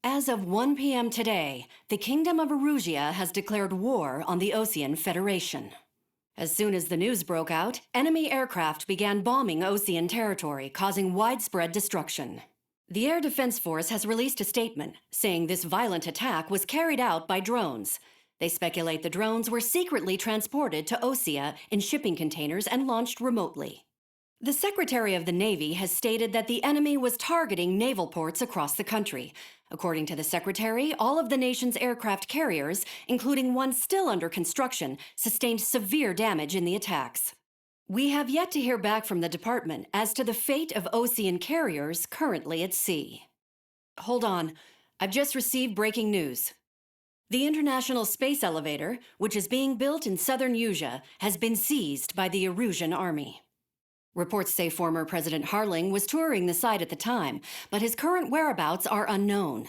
As of 1 p.m. today, the Kingdom of Erusea has declared war on the Osean Federation. As soon as the news broke out, enemy aircraft began bombing Osean territory, causing widespread destruction. The Air Defense Force has released a statement saying this violent attack was carried out by drones. They speculate the drones were secretly transported to Osea in shipping containers and launched remotely. The Secretary of the Navy has stated that the enemy was targeting naval ports across the country. According to the Secretary, all of the nation's aircraft carriers, including one still under construction, sustained severe damage in the attacks. We have yet to hear back from the department as to the fate of Osean carriers currently at sea. Hold on, I've just received breaking news. The International Space Elevator, which is being built in southern Usea, has been seized by the Erusean army. Reports say former President Harling was touring the site at the time, but his current whereabouts are unknown.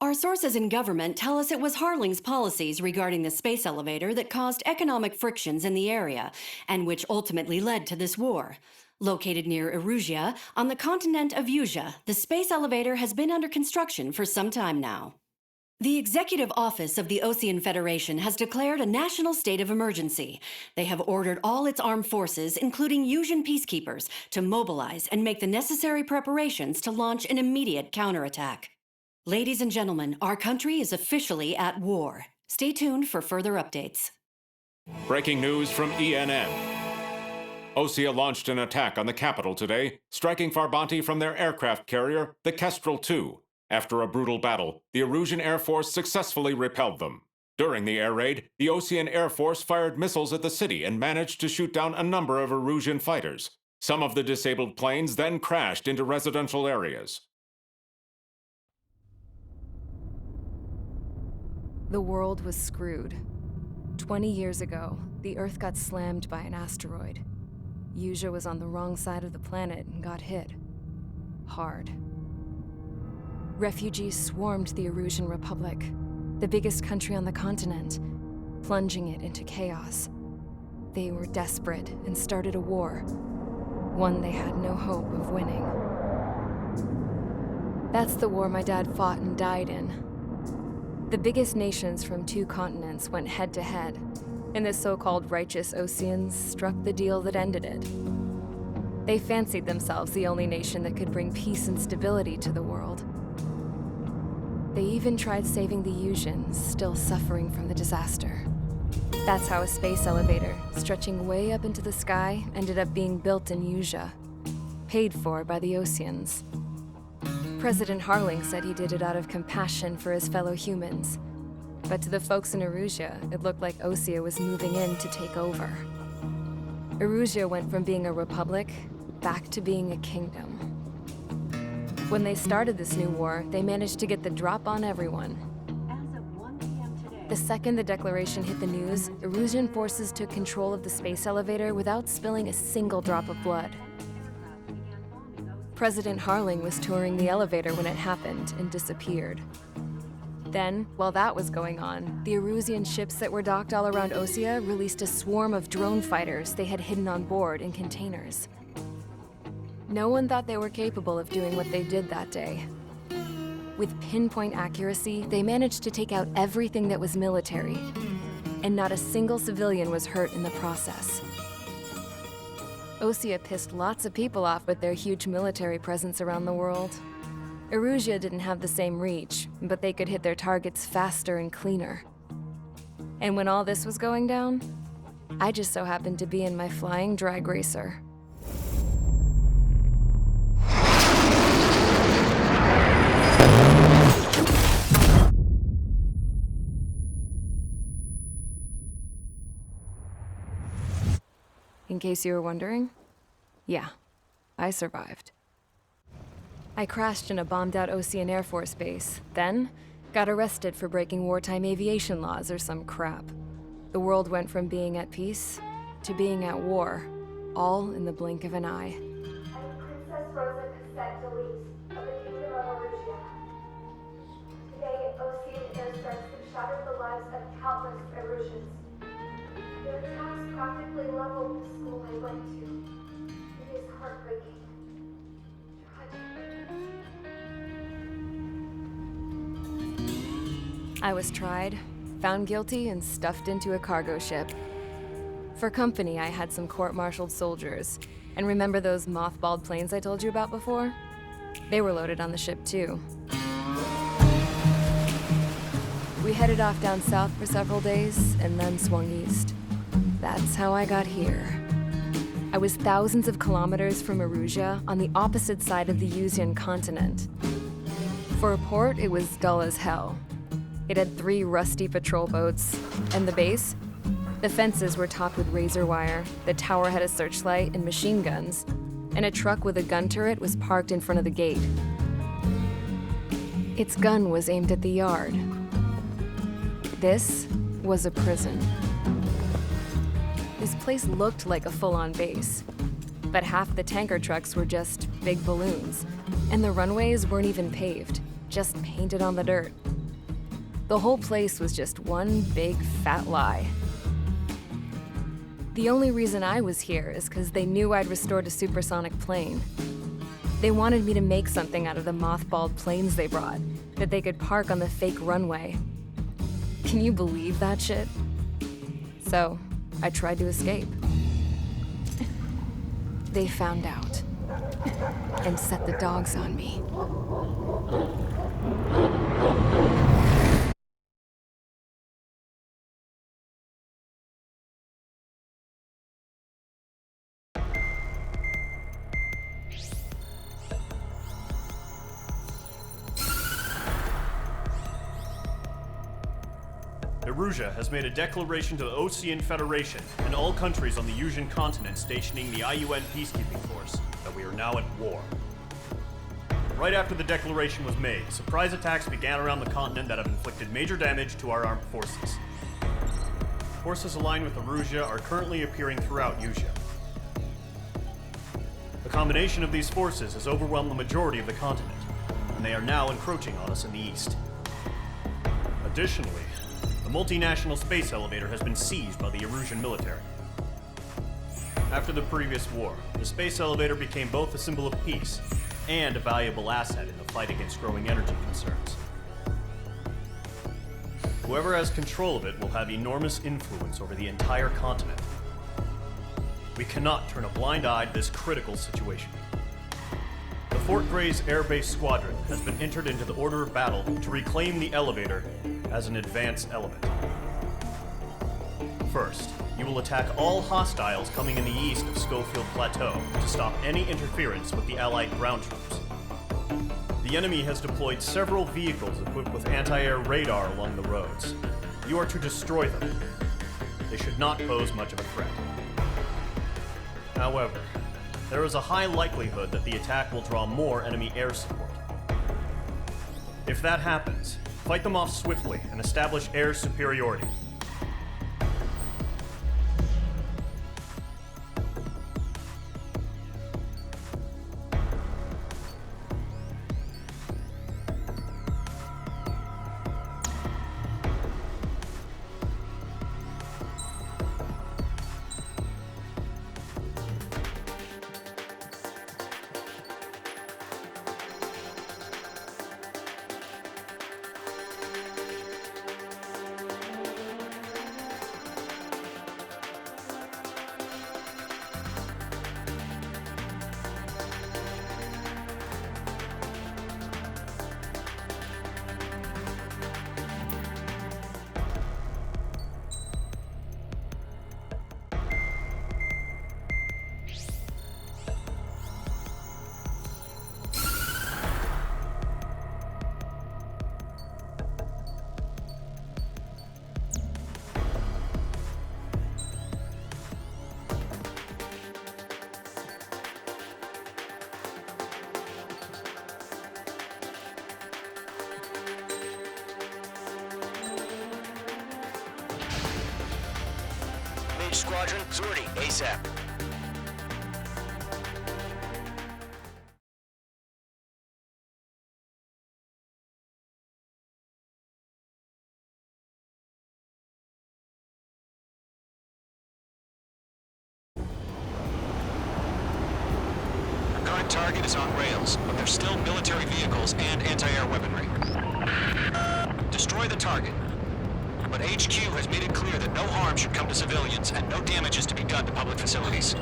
Our sources in government tell us it was Harling's policies regarding the space elevator that caused economic frictions in the area, and which ultimately led to this war. Located near Erusea, on the continent of Usea, the space elevator has been under construction for some time now. The Executive Office of the Osean Federation has declared a national state of emergency. They have ordered all its armed forces, including Usean peacekeepers, to mobilize and make the necessary preparations to launch an immediate counterattack. Ladies and gentlemen, our country is officially at war. Stay tuned for further updates. Breaking news from ENN. Osea launched an attack on the capital today, striking Farbanti from their aircraft carrier, the Kestrel II. After a brutal battle, the Erusean Air Force successfully repelled them. During the air raid, the Osean Air Force fired missiles at the city and managed to shoot down a number of Erusean fighters. Some of the disabled planes then crashed into residential areas. The world was screwed. 20 years ago, the Earth got slammed by an asteroid. Usea was on the wrong side of the planet and got hit. Hard. Refugees swarmed the Erusean Republic, the biggest country on the continent, plunging it into chaos. They were desperate and started a war, one they had no hope of winning. That's the war my dad fought and died in. The biggest nations from 2 continents went head-to-head, and the so-called righteous Oseans struck the deal that ended it. They fancied themselves the only nation that could bring peace and stability to the world. They even tried saving the Useans, still suffering from the disaster. That's how a space elevator, stretching way up into the sky, ended up being built in Usea, paid for by the Oseans. President Harling said he did it out of compassion for his fellow humans. But to the folks in Erusea, it looked like Osea was moving in to take over. Erusea went from being a republic back to being a kingdom. When they started this new war, they managed to get the drop on everyone. As of 1 p.m. today, The second the declaration hit the news, Erusean forces took control of the space elevator without spilling a single drop of blood. President Harling was touring the elevator when it happened and disappeared. Then, while that was going on, the Erusean ships that were docked all around Osea released a swarm of drone fighters they had hidden on board in containers. No one thought they were capable of doing what they did that day. With pinpoint accuracy, they managed to take out everything that was military, and not a single civilian was hurt in the process. Osea pissed lots of people off with their huge military presence around the world. Erusea didn't have the same reach, but they could hit their targets faster and cleaner. And when all this was going down, I just so happened to be in my flying drag racer. In case you were wondering, yeah, I survived. I crashed in a bombed-out Osean Air Force base, then got arrested for breaking wartime aviation laws or some crap. The world went from being at peace to being at war, all in the blink of an eye. I'm Princess Rosa Cassette Delise of the Kingdom of Erusea. Today, Osean airstrikes have shattered the lives of countless Erusians. Their attacks practically leveled the school I went to. It is heartbreaking. Tragic. I was tried, found guilty, and stuffed into a cargo ship. For company, I had some court-martialed soldiers. And remember those mothballed planes I told you about before? They were loaded on the ship, too. We headed off down south for several days, and then swung east. That's how I got here. I was thousands of kilometers from Erusea, on the opposite side of the Osean continent. For a port, it was dull as hell. It had 3 rusty patrol boats, and the base? The fences were topped with razor wire, the tower had a searchlight and machine guns, and a truck with a gun turret was parked in front of the gate. Its gun was aimed at the yard. This was a prison. This place looked like a full-on base, but half the tanker trucks were just big balloons, and the runways weren't even paved, just painted on the dirt. The whole place was just one big fat lie. The only reason I was here is because they knew I'd restored a supersonic plane. They wanted me to make something out of the mothballed planes they brought, that they could park on the fake runway. Can you believe that shit? So, I tried to escape. They found out, and set the dogs on me. Erusea has made a declaration to the Osean Federation and all countries on the Osean continent stationing the IUN peacekeeping force that we are now at war. Right after the declaration was made, surprise attacks began around the continent that have inflicted major damage to our armed forces. Forces aligned with Erusea are currently appearing throughout Osean. The combination of these forces has overwhelmed the majority of the continent, and they are now encroaching on us in the east. Additionally, the multinational space elevator has been seized by the Erusean military. After the previous war, the space elevator became both a symbol of peace and a valuable asset in the fight against growing energy concerns. Whoever has control of it will have enormous influence over the entire continent. We cannot turn a blind eye to this critical situation. The Fort Gray's Air Base Squadron has been entered into the order of battle to reclaim the elevator as an advance element. First, you will attack all hostiles coming in the east of Schofield Plateau to stop any interference with the Allied ground troops. The enemy has deployed several vehicles equipped with anti-air radar along the roads. You are to destroy them. They should not pose much of a threat. However, there is a high likelihood that the attack will draw more enemy air support. If that happens, fight them off swiftly and establish air superiority. Squadron, Zordy, ASAP. Our current target is on rails, but there's still military vehicles and anti-air weaponry. Destroy the target. But HQ has made it clear that no harm should come to civilians and no damage is to be done to public facilities.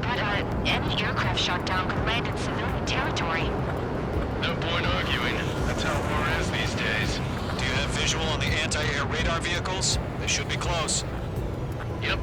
But, any aircraft shot down could land in civilian territory. No point arguing. That's how war is these days. Do you have visual on the anti-air radar vehicles? They should be close. Yep.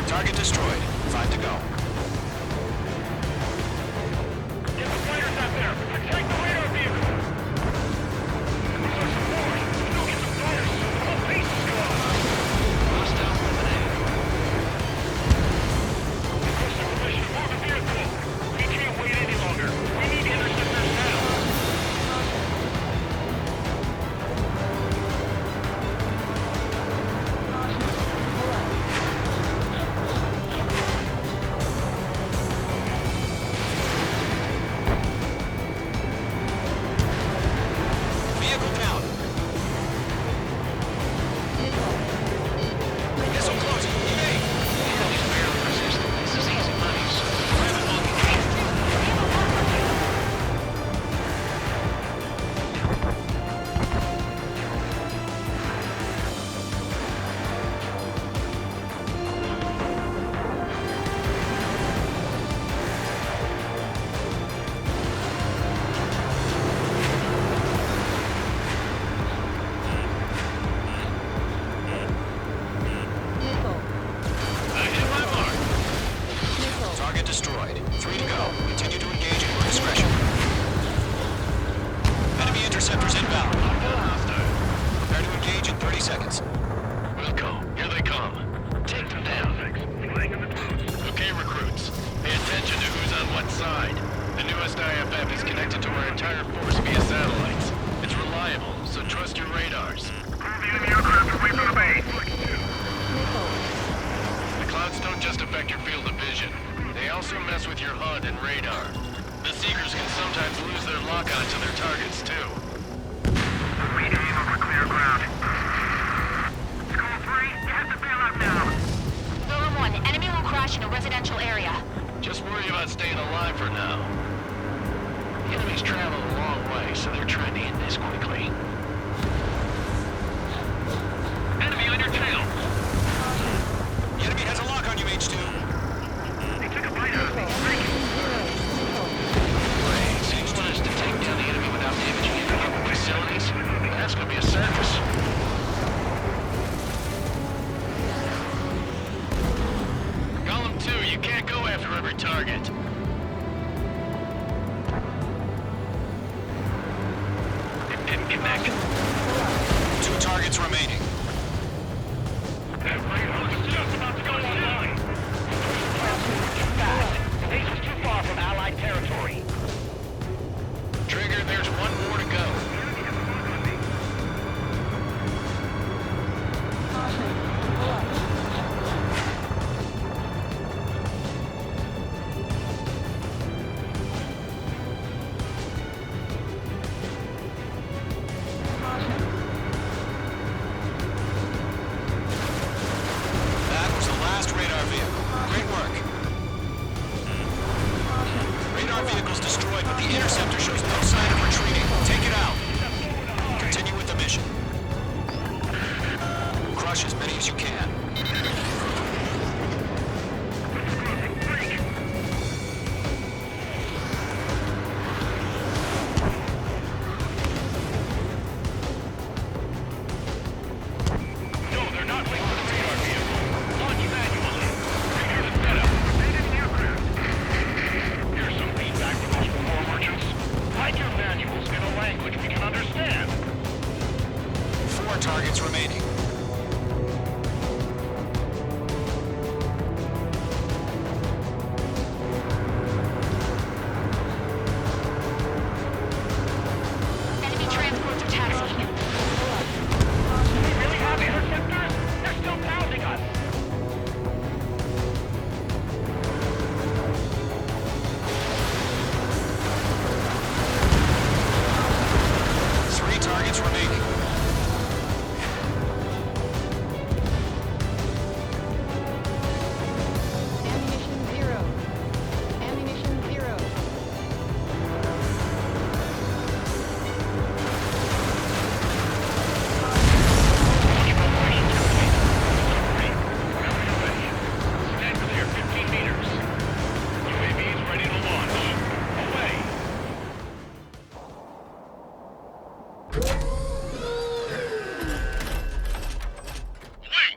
Target destroyed. 5 to go. Get the fighters out there! Attack the radar vehicle! These are support! Don't get the fighters! The whole base is gone! Hostile eliminated. Requesting permission to move the vehicle! We can't wait any longer! We need interceptors now! Destroyed. 3 to go. Continue to engage at your discretion. Enemy interceptors inbound. Prepare to engage in 30 seconds. We'll go. Here they come. Take them down. Okay, recruits. Pay attention to who's on what side. The newest IFF is connected to our entire force via satellites. It's reliable, so trust your radars. The enemy aircraft away from the base. The clouds don't just affect your field of vision. They also mess with your HUD and radar. The Seekers can sometimes lose their lock-on to their targets, too. We aim over clear ground. targets remaining. That radar is just about to go online. Too fast. Base is too far from Allied territory. Trigger, there's one more to go. That was the last radar vehicle. Great work. Radar vehicle's destroyed, but the interceptor shows no sign of retreating. Take it out. Continue with the mission. Crush as many as you can. No, they're not linked to the radar vehicle. Launch manually. Trigger the setup. Evaded aircraft. Here's some feedback from those war merchants. Hide your manuals in a language we can understand. 4 targets remaining. Enemy transports are taxiing. Do we really have interceptors? They're still pounding us. Three targets remaining. Ammunition zero. Ammunition zero. Stand clear, 15 meters. UAVs ready to launch. Away. Wait!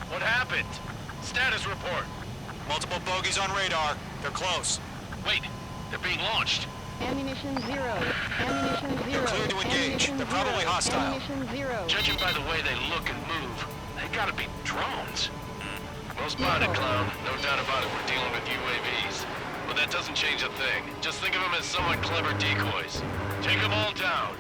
What happened? Status report. Multiple bogies on radar. They're close. Wait, they're being launched. Ammunition zero. Ammunition zero. clear to engage. Ammunition They're probably zero. hostile. Ammunition zero. Judging by the way they look and move, they gotta be drones. Well spotted, clown. No doubt about it, we're dealing with UAVs. But that doesn't change a thing. Just think of them as somewhat clever decoys. Take them all down.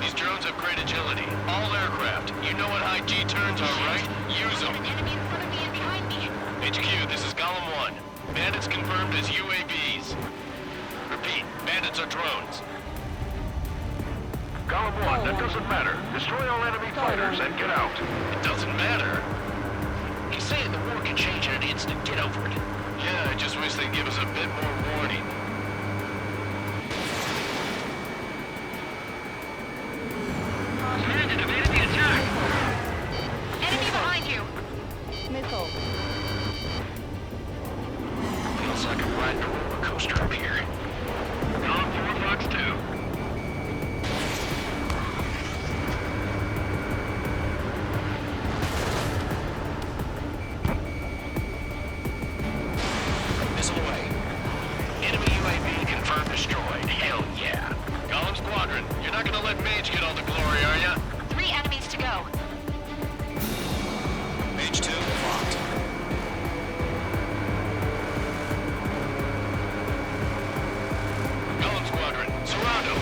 These drones have great agility. All aircraft. You know what high G turns are, right? Use them. Enemy in front of me and behind me. HQ, this is Golem 1. Bandits confirmed as UAVs. Repeat, bandits are drones. Golem 1, that doesn't matter. Destroy all enemy fighters and get out. It doesn't matter? He's saying the war can change in an instant. Get over it. Yeah, I just wish they'd give us a bit more warning. Bandit evaded the attack. Enemy behind you. Missile. Feels like I'm riding a roller coaster up here. Golem 4, Fox 2. Missile away. Enemy UAV confirmed destroyed. Hell yeah. Golem Squadron, you're not gonna let Mage get all the glory, are ya? 3 enemies to go. Mage 2 locked. Golem Squadron, surround him.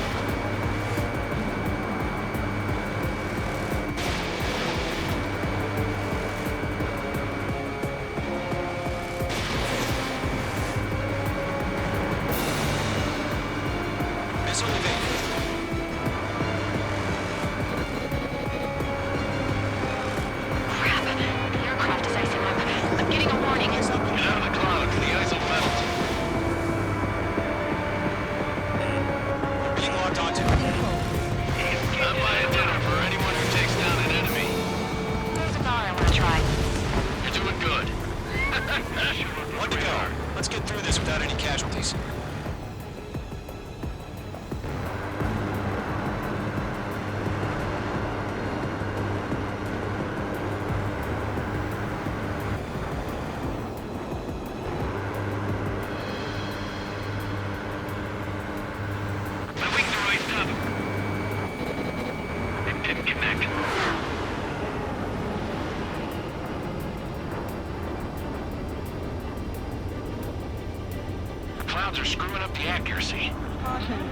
Missile evaded. the accuracy. Caution.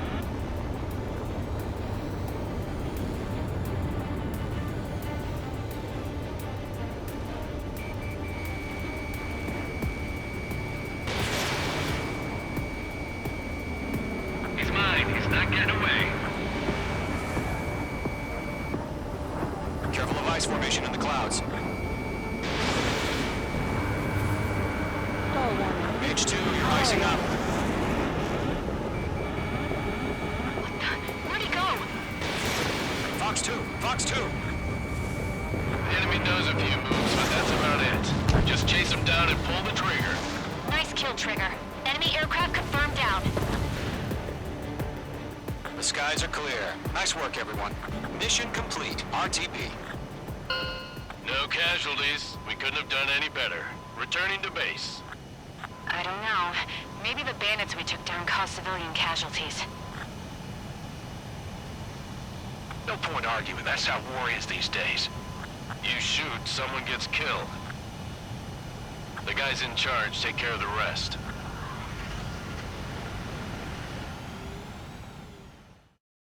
He's mine. He's not getting away. Careful of ice formation in the clouds. Stall warning. H2, you're icing up. Where'd he go? Fox 2, Fox 2. The enemy does a few moves, but that's about it. Just chase him down and pull the trigger. Nice kill, Trigger. Enemy aircraft confirmed down. The skies are clear. Nice work, everyone. Mission complete. RTB. No casualties. We couldn't have done any better. Returning to base. I don't know. Maybe the bandits we took down caused civilian casualties. No point arguing. That's how war is these days. You shoot, someone gets killed. The guys in charge take care of the rest.